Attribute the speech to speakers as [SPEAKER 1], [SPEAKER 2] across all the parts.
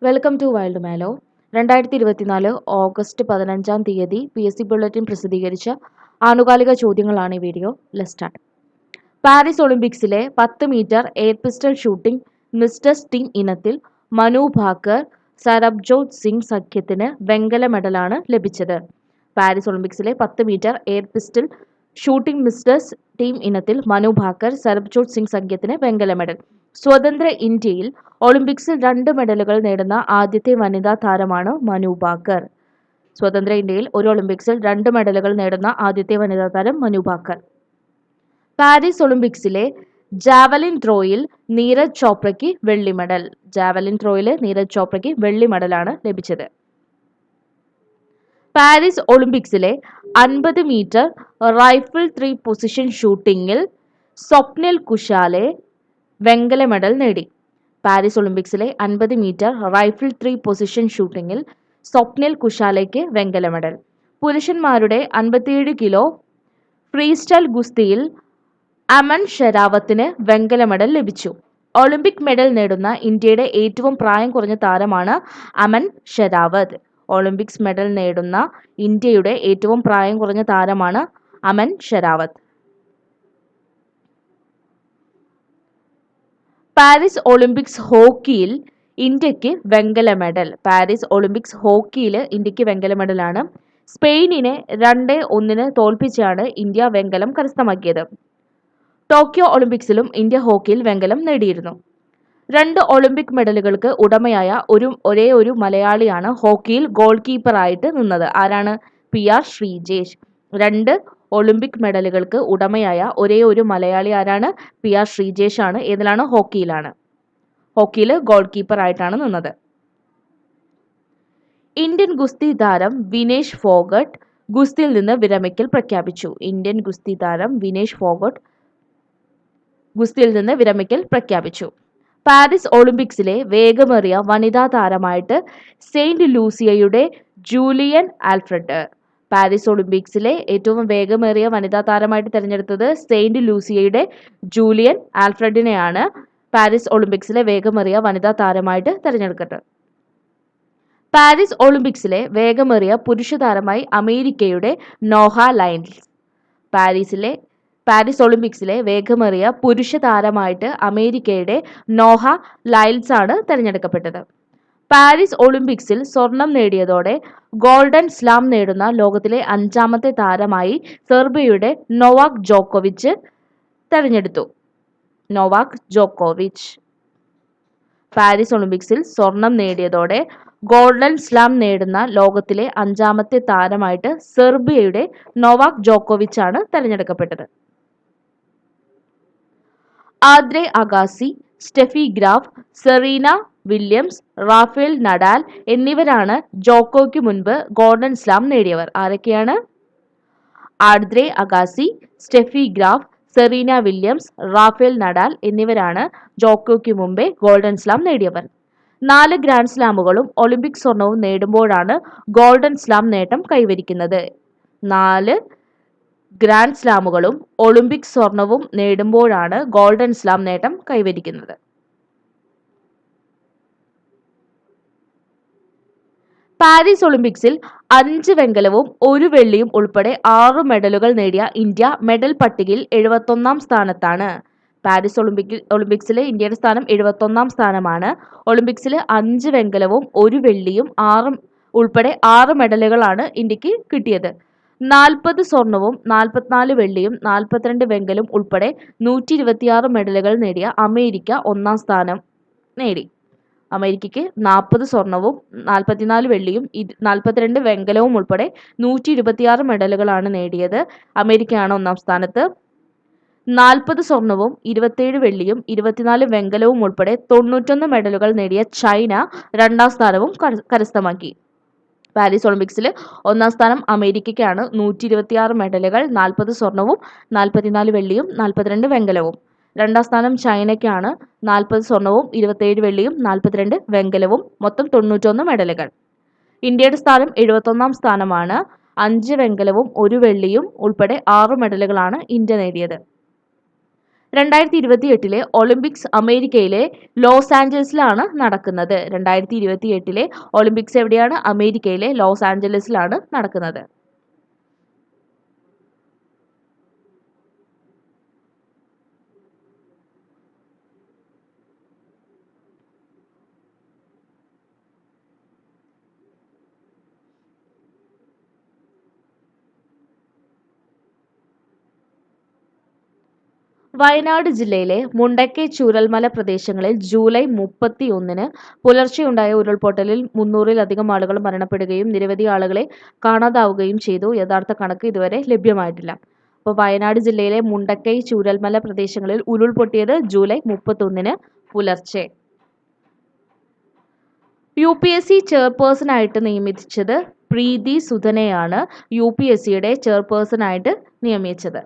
[SPEAKER 1] Welcome to wild mallow. 2024 August 15-ാം തീയതി PSC bulletin പ്രസിദ്ധീകരിച്ച ആനുകാലിക ചോദ്യങ്ങളാണ് ഈ വീഡിയോ. Let's start. പാരീസ് ഒളിമ്പിക്സിലെ 10 മീറ്റർ എയർ പിസ്റ്റൾ ഷൂട്ടിംഗ് മിസ്റ്റേഴ്സ് ടീം ഇനത്തിൽ മനു ഭാക്കർ, സരബ്ജോത് സിംഗ് സഖ്യത്തിന് വെങ്കല മെഡലാണ് ലഭിച്ചത്. പാരീസ് ഒളിമ്പിക്സിലെ 10 മീറ്റർ എയർ പിസ്റ്റൾ ഷൂട്ടിംഗ് മിസ്റ്റേഴ്സ് ടീം ഇനത്തിൽ മനു ഭാക്കർ, സരബ്ജോത് സിംഗ് സഖ്യത്തിന് വെങ്കല മെഡൽ. സ്വതന്ത്ര ഇന്ത്യയിൽ ഒളിമ്പിക്സിൽ 2 മെഡലുകൾ നേടുന്ന ആദ്യത്തെ വനിതാ താരമാണ് മനു ഭാക്കർ. സ്വതന്ത്ര ഇന്ത്യയിൽ ഒരു ഒളിമ്പിക്സിൽ 2 മെഡലുകൾ നേടുന്ന ആദ്യത്തെ വനിതാ താരം മനു ഭാക്കർ. പാരീസ് ഒളിമ്പിക്സിലെ ജാവലിൻ ത്രോയിൽ നീരജ് ചോപ്രയ്ക്ക് വെള്ളി മെഡൽ. ജാവലിൻ ത്രോയിൽ നീരജ് ചോപ്രയ്ക്ക് വെള്ളി മെഡലാണ് ലഭിച്ചത്. പാരീസ് ഒളിമ്പിക്സിലെ 50 മീറ്റർ റൈഫിൾ 3 പൊസിഷൻ ഷൂട്ടിംഗിൽ സ്വപ്നിൽ കുശാലെ വെങ്കല മെഡൽ നേടി. പാരീസ് ഒളിമ്പിക്സിലെ 50 മീറ്റർ റൈഫിൾ 3 പൊസിഷൻ ഷൂട്ടിംഗിൽ സ്വപ്നിൽ കുശാലയ്ക്ക് വെങ്കല മെഡൽ. പുരുഷന്മാരുടെ 57 കിലോ ഫ്രീ സ്റ്റൈൽ ഗുസ്തിയിൽ അമൻ ഷെരാവത്തിന് വെങ്കല മെഡൽ ലഭിച്ചു. ഒളിമ്പിക് മെഡൽ നേടുന്ന ഇന്ത്യയുടെ ഏറ്റവും പ്രായം കുറഞ്ഞ താരമാണ് അമൻ ഷെരാവത്ത്. ഒളിമ്പിക്സ് മെഡൽ നേടുന്ന ഇന്ത്യയുടെ ഏറ്റവും പ്രായം കുറഞ്ഞ താരമാണ് അമൻ ഷെരാവത്ത്. പാരീസ് ഒളിമ്പിക്സ് ഹോക്കിയിൽ ഇന്ത്യക്ക് വെങ്കല മെഡൽ. പാരീസ് ഒളിമ്പിക്സ് ഹോക്കിയിൽ ഇന്ത്യക്ക് വെങ്കല മെഡലാണ്. സ്പെയിനിനെ 2-1 തോൽപ്പിച്ചാണ് ഇന്ത്യ വെങ്കലം കരസ്ഥമാക്കിയത്. ടോക്കിയോ ഒളിമ്പിക്സിലും ഇന്ത്യ ഹോക്കിയിൽ വെങ്കലം നേടിയിരുന്നു. 2 ഒളിമ്പിക് മെഡലുകൾക്ക് ഉടമയായ ഒരേ ഒരു മലയാളിയാണ് ഹോക്കിയിൽ ഗോൾ കീപ്പറായിട്ട് നിന്നത്. ആരാണ്? PR ശ്രീജേഷ്. 2 ഒളിമ്പിക് മെഡലുകൾക്ക് ഉടമയായ ഒരേ ഒരു മലയാളി ആരാണ്? PR ശ്രീജേഷ് ആണ്. ഏതിലാണ്? ഹോക്കിയിലാണ്. ഹോക്കിയിൽ ഗോൾ കീപ്പറായിട്ടാണ് നിന്നത്. ഇന്ത്യൻ ഗുസ്തി താരം വിനേഷ് ഫോഗട്ട് ഗുസ്തിയിൽ നിന്ന് വിരമിക്കൽ പ്രഖ്യാപിച്ചു. ഇന്ത്യൻ ഗുസ്തി താരം വിനേഷ് ഫോഗട്ട് ഗുസ്തിയിൽ നിന്ന് വിരമിക്കൽ പ്രഖ്യാപിച്ചു. പാരീസ് ഒളിമ്പിക്സിലെ വേഗമേറിയ വനിതാ താരമായിട്ട് സെയിന്റ് ലൂസിയയുടെ ജൂലിയൻ ആൽഫ്രഡ്. പാരീസ് ഒളിമ്പിക്സിലെ ഏറ്റവും വേഗമേറിയ വനിതാ താരമായിട്ട് തിരഞ്ഞെടുത്തത് സെയിന്റ് ലൂസിയയുടെ ജൂലിയൻ ആൽഫ്രഡിനെയാണ് പാരീസ് ഒളിമ്പിക്സിലെ വേഗമേറിയ വനിതാ താരമായിട്ട് തിരഞ്ഞെടുത്തത്. പാരീസ് ഒളിമ്പിക്സിലെ വേഗമേറിയ പുരുഷ താരമായി അമേരിക്കയുടെ നോഹ ലൈൽസ്. പാരീസ് ഒളിമ്പിക്സിലെ വേഗമേറിയ പുരുഷ താരമായിട്ട് അമേരിക്കയുടെ നോഹ ലൈൽസ് ആണ് തിരഞ്ഞെടുക്കപ്പെട്ടത്. പാരീസ് ഒളിമ്പിക്സിൽ സ്വർണം നേടിയതോടെ ഗോൾഡൻ സ്ലാം നേടുന്ന ലോകത്തിലെ 5ാമത്തെ താരമായി സെർബിയയുടെ നൊവാക് ജോക്കോവിച്ച് തെരഞ്ഞെടുത്തു. നൊവാക് ജോക്കോവിച്ച് പാരീസ് ഒളിമ്പിക്സിൽ സ്വർണം നേടിയതോടെ ഗോൾഡൻ സ്ലാം നേടുന്ന ലോകത്തിലെ 5ാമത്തെ താരമായിട്ട് സെർബിയയുടെ നൊവാക് ജോക്കോവിച്ച് ആണ് തെരഞ്ഞെടുക്കപ്പെട്ടത്. Andre Agassi, Steffi Graf, Serena Williams, Rafael Nadal എന്നിവരാണ് ജോക്കോയ്ക്ക് മുൻപ് ഗോൾഡൻ സ്ലാം നേടിയവർ. ആരൊക്കെയാണ്? Andre Agassi, Steffi Graf, Serena Williams, Rafael Nadal എന്നിവരാണ് ജോക്കോയ്ക്ക് മുമ്പേ ഗോൾഡൻ സ്ലാം നേടിയവർ. 4 ഗ്രാൻഡ് സ്ലാമുകളും ഒളിമ്പിക് സ്വർണവും നേടുമ്പോഴാണ് ഗോൾഡൻ സ്ലാം നേട്ടം കൈവരിക്കുന്നത്. 4 ഗ്രാൻഡ് സ്ലാമുകളും ഒളിമ്പിക് സ്വർണവും നേടുമ്പോഴാണ് ഗോൾഡൻ സ്ലാം നേട്ടം കൈവരിക്കുന്നത്. പാരീസ് ഒളിമ്പിക്സിൽ 5 വെങ്കലവും 1 വെള്ളിയും ഉൾപ്പെടെ 6 മെഡലുകൾ നേടിയ ഇന്ത്യ മെഡൽ പട്ടികയിൽ 71ാം സ്ഥാനത്താണ്. പാരീസ് ഒളിമ്പിക്സിലെ ഇന്ത്യയുടെ സ്ഥാനം 71ാം സ്ഥാനമാണ്. ഒളിമ്പിക്സിൽ 5 വെങ്കലവും 1 വെള്ളിയും ഉൾപ്പെടെ 6 മെഡലുകളാണ് ഇന്ത്യക്ക് കിട്ടിയത്. 40 സ്വർണവും 44 വെള്ളിയും 42 വെങ്കലും ഉൾപ്പെടെ 126 മെഡലുകൾ നേടിയ അമേരിക്ക 1ാം സ്ഥാനം നേടി. അമേരിക്കയ്ക്ക് 40 സ്വർണവും 44 വെള്ളിയും 42 വെങ്കലവും ഉൾപ്പെടെ 126 മെഡലുകളാണ് നേടിയത്. അമേരിക്കയാണ് 1ാം സ്ഥാനത്ത്. 40 സ്വർണവും 27 വെള്ളിയും 24 വെങ്കലവും ഉൾപ്പെടെ 91 മെഡലുകൾ നേടിയ ചൈന 2ാം സ്ഥാനവും കരസ്ഥമാക്കി. പാരീസ് ഒളിമ്പിക്സിൽ 1ാം സ്ഥാനം അമേരിക്കയ്ക്കാണ്. 126 മെഡലുകൾ, 40 സ്വർണവും 44 വെള്ളിയും 42 വെങ്കലവും. 2ാം സ്ഥാനം ചൈനയ്ക്കാണ്. 40 സ്വർണവും 27 വെള്ളിയും 42 വെങ്കലവും, മൊത്തം 91 മെഡലുകൾ. ഇന്ത്യയുടെ സ്ഥാനം 71ാം സ്ഥാനമാണ്. 5 വെങ്കലവും 1 വെള്ളിയും ഉൾപ്പെടെ 6 മെഡലുകളാണ് ഇന്ത്യ നേടിയത്. 2028 ഒളിമ്പിക്സ് അമേരിക്കയിലെ ലോസ് ആഞ്ചലസിലാണ് നടക്കുന്നത്. 2028 ഒളിമ്പിക്സ് എവിടെയാണ്? അമേരിക്കയിലെ ലോസ് ആഞ്ചലസിലാണ് നടക്കുന്നത്. വയനാട് ജില്ലയിലെ മുണ്ടക്കൈ ചൂരൽമല പ്രദേശങ്ങളിൽ ജൂലൈ 31 പുലർച്ചെയുണ്ടായ ഉരുൾപൊട്ടലിൽ 300-ലധികം ആളുകൾ മരണപ്പെടുകയും നിരവധി ആളുകളെ കാണാതാവുകയും ചെയ്തു. യഥാർത്ഥ കണക്ക് ഇതുവരെ ലഭ്യമായിട്ടില്ല. അപ്പോൾ വയനാട് ജില്ലയിലെ മുണ്ടക്കൈ ചൂരൽമല പ്രദേശങ്ങളിൽ ഉരുൾപൊട്ടിയത് ജൂലൈ 31 പുലർച്ചെ. UPSC ചെയർപേഴ്സണായിട്ട് നിയമിച്ചത് പ്രീതി സുധനെയാണ് UPSCയുടെ ചെയർപേഴ്സണായിട്ട് നിയമിച്ചത്.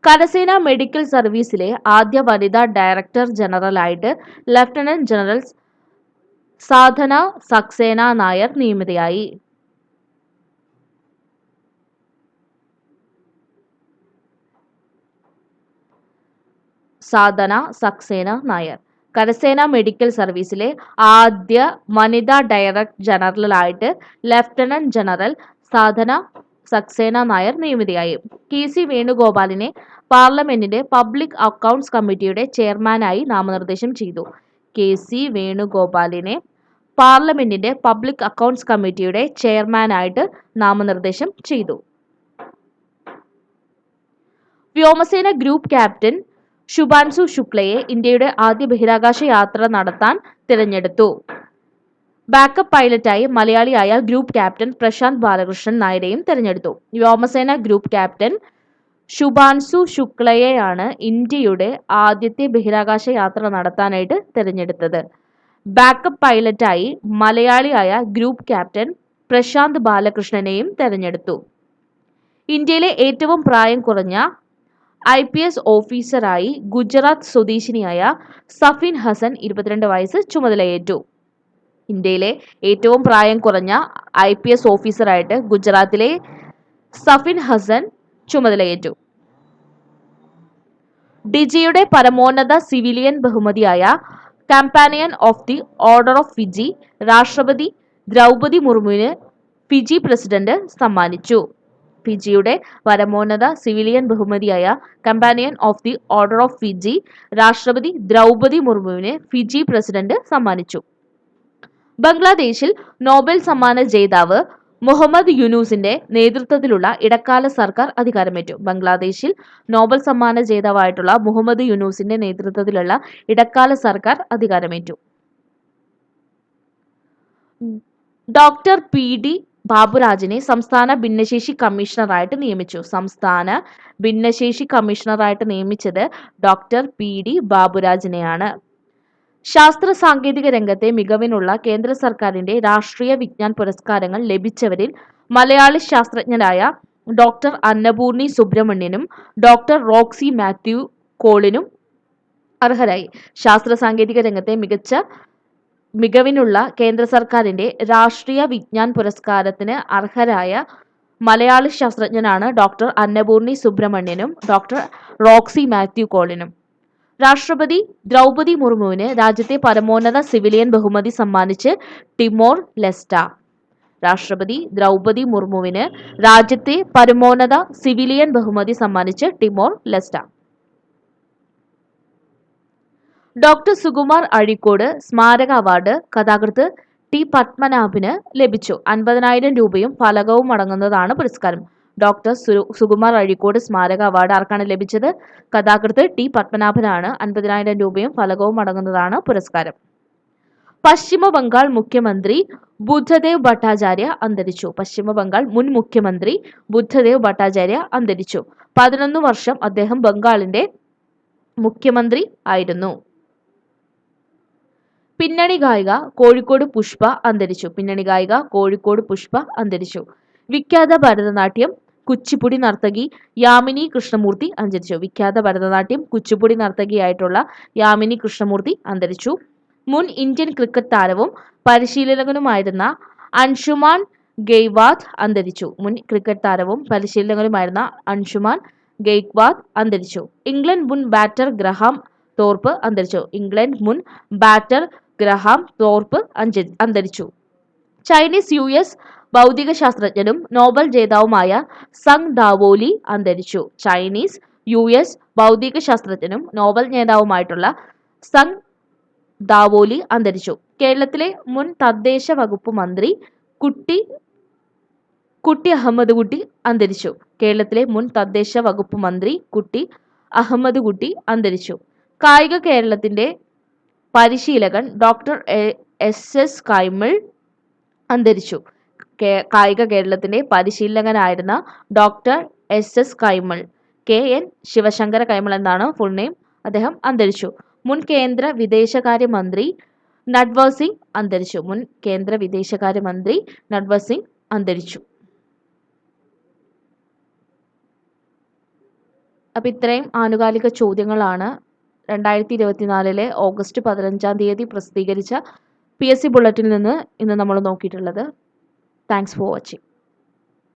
[SPEAKER 1] കരസേന മെഡിക്കൽ സർവീസിലെ ആദ്യ വനിതാ ഡയറക്ടർ ജനറലായിട്ട് ലഫ്റ്റനന്റ് ജനറൽ സാധന സക്സേന നായർ നിയമിതയായി. സാധന സക്സേന നായർ കരസേന മെഡിക്കൽ സർവീസിലെ ആദ്യ വനിതാ ഡയറക്ടർ ജനറലായിട്ട് ലഫ്റ്റനന്റ് ജനറൽ സാധന സക്സേന നായർ നിയമിതയായി. KC വേണുഗോപാലിനെ പാർലമെന്റിന്റെ പബ്ലിക് അക്കൗണ്ട്സ് കമ്മിറ്റിയുടെ ചെയർമാനായി നാമനിർദ്ദേശം ചെയ്തു. KC വേണുഗോപാലിനെ പാർലമെന്റിന്റെ പബ്ലിക് അക്കൗണ്ട്സ് കമ്മിറ്റിയുടെ ചെയർമാനായിട്ട് നാമനിർദ്ദേശം ചെയ്തു. വ്യോമസേന ഗ്രൂപ്പ് ക്യാപ്റ്റൻ ശുഭാൻശു ശുക്ലയെ ഇന്ത്യയുടെ ആദ്യ ബഹിരാകാശ യാത്ര നടത്താൻ തിരഞ്ഞെടുത്തു. ബാക്കപ്പ് പൈലറ്റായി മലയാളിയായ ഗ്രൂപ്പ് ക്യാപ്റ്റൻ പ്രശാന്ത് ബാലകൃഷ്ണൻ നായരെയും തിരഞ്ഞെടുത്തു. വ്യോമസേന ഗ്രൂപ്പ് ക്യാപ്റ്റൻ ശുഭാൻശു ശുക്ലയെയാണ് ഇന്ത്യയുടെ ആദ്യത്തെ ബഹിരാകാശ യാത്ര നടത്താനായിട്ട് തിരഞ്ഞെടുത്തത്. ബാക്കപ്പ് പൈലറ്റായി മലയാളിയായ ഗ്രൂപ്പ് ക്യാപ്റ്റൻ പ്രശാന്ത് ബാലകൃഷ്ണനെയും തിരഞ്ഞെടുത്തു. ഇന്ത്യയിലെ ഏറ്റവും പ്രായം കുറഞ്ഞ IPS ഓഫീസറായി ഗുജറാത്ത് സ്വദേശിനിയായ സഫിൻ ഹസൻ 22 വയസ്സ് ചുമതലയേറ്റു. ഇന്ത്യയിലെ ഏറ്റവും പ്രായം കുറഞ്ഞ IPS ഓഫീസറായിട്ട് ഗുജറാത്തിലെ സഫിൻ ഹസൻ ചുമതലയേറ്റു. ഡിജിയുടെ പരമോന്നത സിവിലിയൻ ബഹുമതിയായ companion of the order of Fiji രാഷ്ട്രപതി ദ്രൗപദി മുർമുവിന് ഫിജി പ്രസിഡന്റ് സമ്മാനിച്ചു. ഫിജിയുടെ പരമോന്നത സിവിലിയൻ ബഹുമതിയായ companion of the order of Fiji രാഷ്ട്രപതി ദ്രൗപദി മുർമുവിന് ഫിജി പ്രസിഡന്റ് സമ്മാനിച്ചു. ബംഗ്ലാദേശിൽ നോബൽ സമ്മാന ജേതാവ് മുഹമ്മദ് യൂനൂസിന്റെ നേതൃത്വത്തിലുള്ള ഇടക്കാല സർക്കാർ അധികാരമേറ്റു. ബംഗ്ലാദേശിൽ നോബൽ സമ്മാന ജേതാവായിട്ടുള്ള മുഹമ്മദ് യൂനൂസിന്റെ നേതൃത്വത്തിലുള്ള ഇടക്കാല സർക്കാർ അധികാരമേറ്റു. ഡോക്ടർ PD ബാബുരാജിനെ സംസ്ഥാന ഭിന്നശേഷി കമ്മീഷണറായിട്ട് നിയമിച്ചു. സംസ്ഥാന ഭിന്നശേഷി കമ്മീഷണറായിട്ട് നിയമിച്ചത് ഡോക്ടർ PD ബാബുരാജിനെയാണ്. ശാസ്ത്ര സാങ്കേതിക രംഗത്തെ മികവിനുള്ള കേന്ദ്ര സർക്കാരിന്റെ രാഷ്ട്രീയ വിജ്ഞാൻ പുരസ്കാരങ്ങൾ ലഭിച്ചവരിൽ മലയാളി ശാസ്ത്രജ്ഞരായ ഡോക്ടർ അന്നപൂർണി സുബ്രഹ്മണ്യനും ഡോക്ടർ റോക്സി മാത്യു കോളിനും അർഹരായി. ശാസ്ത്ര സാങ്കേതിക രംഗത്തെ മികവിനുള്ള കേന്ദ്ര സർക്കാരിന്റെ രാഷ്ട്രീയ വിജ്ഞാൻ പുരസ്കാരത്തിന് അർഹരായ മലയാളി ശാസ്ത്രജ്ഞനാണ് ഡോക്ടർ അന്നപൂർണി സുബ്രഹ്മണ്യനും ഡോക്ടർ റോക്സി മാത്യു കോളിനും. രാഷ്ട്രപതി ദ്രൗപദി മുർമുവിന് രാജ്യത്തെ പരമോന്നത സിവിലിയൻ ബഹുമതി സമ്മാനിച്ച് ടിമോർ ലെസ്റ്റ. രാഷ്ട്രപതി ദ്രൗപദി മുർമുവിന് രാജ്യത്തെ പരമോന്നത സിവിലിയൻ ബഹുമതി സമ്മാനിച്ച് ടിമോർ ലെസ്റ്റ. ഡോക്ടർ സുകുമാർ അഴീക്കോട് സ്മാരക അവാർഡ് കഥാകൃത്ത് T പത്മനാഭന് ലഭിച്ചു. 50,000 രൂപയും ഫലകവും അടങ്ങുന്നതാണ് പുരസ്കാരം. ഡോക്ടർ സുകുമാർ അഴീക്കോട് സ്മാരക അവാർഡ് ആർക്കാണ് ലഭിച്ചത്? കഥാകൃത്ത് T പത്മനാഭനാണ്. 50,000 രൂപയും ഫലകവും അടങ്ങുന്നതാണ് പുരസ്കാരം. പശ്ചിമ ബംഗാൾ മുഖ്യമന്ത്രി ബുദ്ധദേവ് ഭട്ടാചാര്യ അന്തരിച്ചു. പശ്ചിമ ബംഗാൾ മുൻ മുഖ്യമന്ത്രി ബുദ്ധദേവ് ഭട്ടാചാര്യ അന്തരിച്ചു. 11 വർഷം അദ്ദേഹം ബംഗാളിന്റെ മുഖ്യമന്ത്രി ആയിരുന്നു. പിന്നണി ഗായിക കോഴിക്കോട് പുഷ്പ അന്തരിച്ചു. പിന്നണി ഗായിക കോഴിക്കോട് പുഷ്പ അന്തരിച്ചു. വിഖ്യാത ഭരതനാട്യം കുച്ചിപ്പുടി നർത്തകി യാമിനി കൃഷ്ണമൂർത്തി അന്തരിച്ചു. വിഖ്യാത ഭരതനാട്യം കുച്ചിപ്പുടി നർത്തകിയായിട്ടുള്ള യാമിനി കൃഷ്ണമൂർത്തി അന്തരിച്ചു. മുൻ ഇന്ത്യൻ ക്രിക്കറ്റ് താരവും പരിശീലകനുമായിരുന്ന അൻഷുമാൻ ഗെയ്വാദ് അന്തരിച്ചു. മുൻ ക്രിക്കറ്റ് താരവും പരിശീലകനുമായിരുന്ന അൻഷുമാൻ ഗെയ്ക്വാദ് അന്തരിച്ചു. ഇംഗ്ലണ്ട് മുൻ ബാറ്റർ ഗ്രഹാം തോർപ്പ് അന്തരിച്ചു. ഇംഗ്ലണ്ട് മുൻ ബാറ്റർ ഗ്രഹാം തോർപ്പ് അന്തരിച്ചു. ചൈനീസ് US ഭൗതികശാസ്ത്രജ്ഞനും നോബൽ ജേതാവുമായ സങ് ദാവോലി അന്തരിച്ചു. ചൈനീസ് US ഭൗതികശാസ്ത്രജ്ഞനും നോബൽ ജേതാവുമായിട്ടുള്ള സങ് ദാവോലി അന്തരിച്ചു. കേരളത്തിലെ മുൻ തദ്ദേശ വകുപ്പ് മന്ത്രി കുട്ടി അഹമ്മദ് കുട്ടി അന്തരിച്ചു. കേരളത്തിലെ മുൻ തദ്ദേശ വകുപ്പ് മന്ത്രി കുട്ടി അഹമ്മദ് കുട്ടി അന്തരിച്ചു. കായിക കേരളത്തിന്റെ പരിശീലകൻ ഡോക്ടർ SS കൈമൾ അന്തരിച്ചു. കായിക കേരളത്തിന്റെ പരിശീലകനായിരുന്ന doctor SS Kaimal, KN Sivasankara Kaimal എന്നാണ് ഫുൾ നെയിം. അദ്ദേഹം അന്തരിച്ചു. മുൻ കേന്ദ്ര വിദേശകാര്യമന്ത്രി നട്വർ സിംഗ് അന്തരിച്ചു. മുൻ കേന്ദ്ര വിദേശകാര്യമന്ത്രി നട്വർ സിംഗ് അന്തരിച്ചു. അപ്പം ഇത്രയും ആനുകാലിക ചോദ്യങ്ങളാണ് 2024 ഓഗസ്റ്റ് 15 പ്രസിദ്ധീകരിച്ച PSC ബുള്ളറ്റിനിൽ നിന്ന് ഇന്ന് നമ്മൾ നോക്കിയിട്ടുള്ളത്. Thanks for watching.